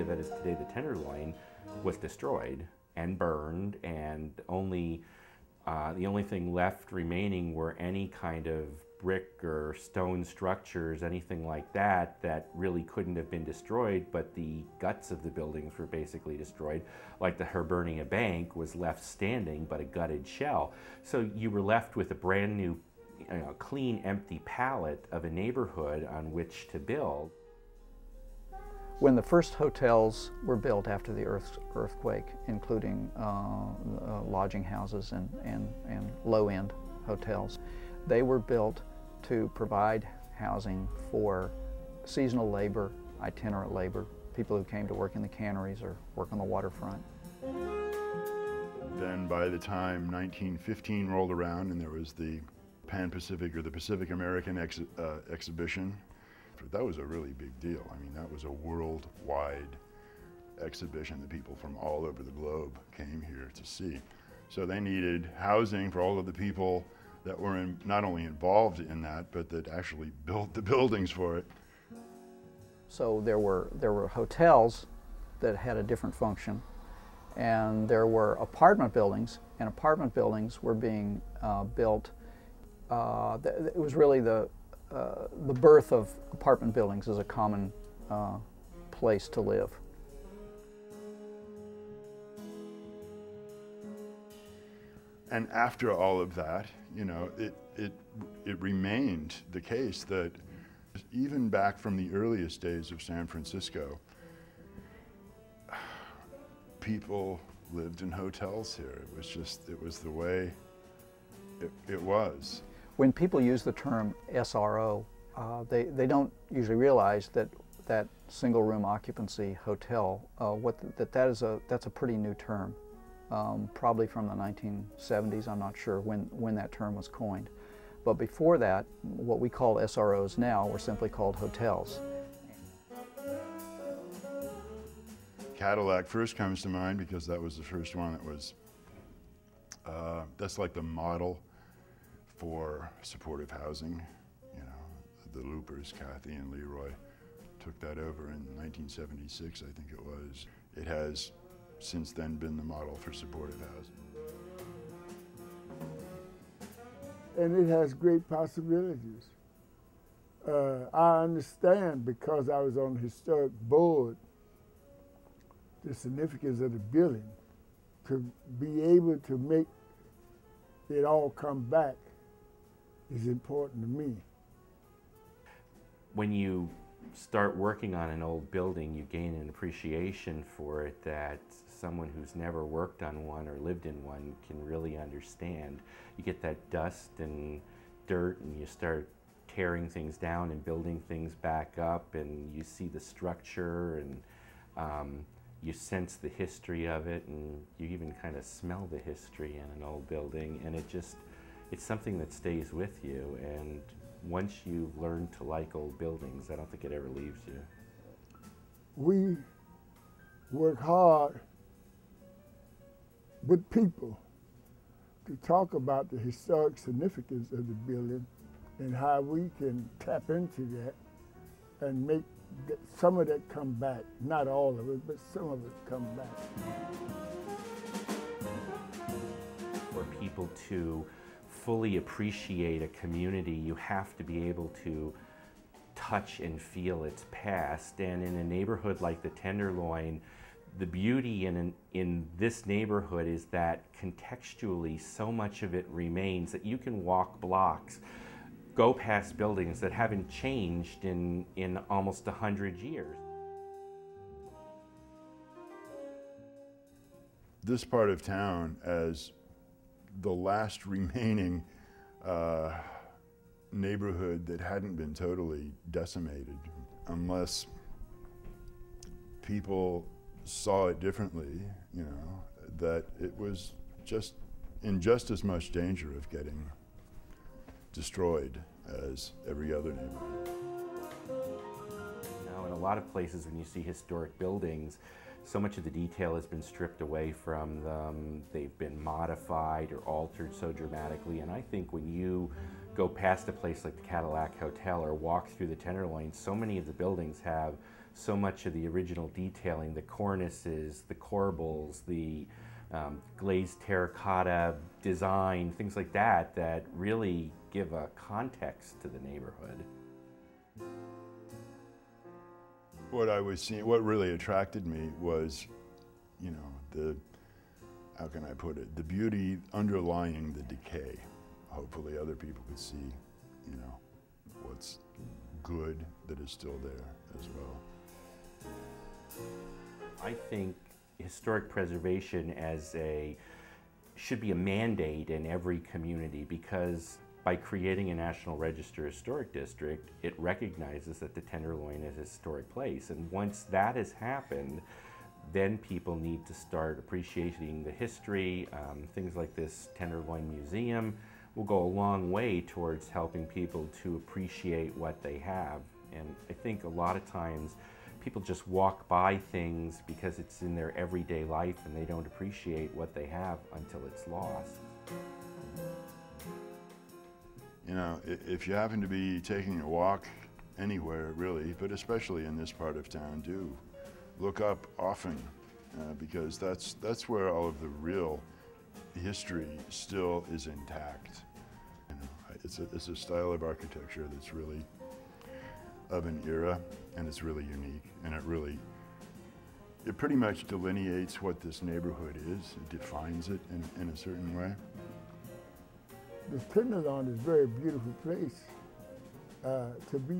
that is today the Tenderloin was destroyed and burned, and the only thing left remaining were any kind of brick or stone structures, anything like that, that really couldn't have been destroyed, but the guts of the buildings were basically destroyed. Like the Hibernia Bank was left standing, but a gutted shell. So you were left with a brand new, clean, empty palette of a neighborhood on which to build. When the first hotels were built after the earthquake, including lodging houses and low-end hotels, they were built to provide housing for seasonal labor, itinerant labor, people who came to work in the canneries or work on the waterfront. Then by the time 1915 rolled around and there was the Pan-Pacific or the Pacific American exhibition, that was a really big deal. I mean, that was a worldwide exhibition that people from all over the globe came here to see. So they needed housing for all of the people that were not only involved in that, but that actually built the buildings for it. So there were hotels that had a different function, and there were apartment buildings, and apartment buildings were being built. It was really the birth of apartment buildings as a common place to live. And after all of that, it remained the case that even back from the earliest days of San Francisco, people lived in hotels here. It was the way it was. When people use the term SRO, they don't usually realize that single room occupancy hotel, that's a pretty new term. Probably from the 1970s, I'm not sure when that term was coined. But before that, what we call SROs now were simply called hotels. Cadillac first comes to mind because that was the first one that was, that's like the model for supportive housing. The Loopers, Kathy and Leroy, took that over in 1976, I think it was. It has since then been the model for supportive housing. And it has great possibilities. I understand, because I was on the historic board, the significance of the building. To be able to make it all come back is important to me. When you start working on an old building, you gain an appreciation for it that someone who's never worked on one or lived in one can really understand. You get that dust and dirt, and you start tearing things down and building things back up, and you see the structure, and you sense the history of it, and you even kind of smell the history in an old building, and it's something that stays with you. And once you've learned to like old buildings, I don't think it ever leaves you. We work hard with people to talk about the historic significance of the building and how we can tap into that and make some of that come back. Not all of it, but some of it come back. For people to fully appreciate a community, you have to be able to touch and feel its past. And in a neighborhood like the Tenderloin, the beauty in this neighborhood is that contextually so much of it remains that you can walk blocks, go past buildings that haven't changed in almost 100 years. This part of town, as the last remaining neighborhood that hadn't been totally decimated, unless people saw it differently, that it was just in just as much danger of getting destroyed as every other neighborhood. In a lot of places when you see historic buildings, so much of the detail has been stripped away from them. They've been modified or altered so dramatically. And I think when you go past a place like the Cadillac Hotel or walk through the Tenderloin, so many of the buildings have so much of the original detailing, the cornices, the corbels, the glazed terracotta design, things like that, that really give a context to the neighborhood. What I was seeing, what really attracted me was, you know, how can I put it, the beauty underlying the decay. Hopefully other people could see, you know, what's good that is still there as well. I think historic preservation should be a mandate in every community, because by creating a National Register Historic District, it recognizes that the Tenderloin is a historic place. And once that has happened, then people need to start appreciating the history. Things like this Tenderloin Museum will go a long way towards helping people to appreciate what they have. And I think a lot of times people just walk by things because it's in their everyday life and they don't appreciate what they have until it's lost. You know, if you happen to be taking a walk anywhere really, but especially in this part of town, do look up often, because that's where all of the real history still is intact. You know, it's a style of architecture that's really of an era, and it's really unique, and it pretty much delineates what this neighborhood is. It defines it in a certain way. The Tenderloin is a very beautiful place to be.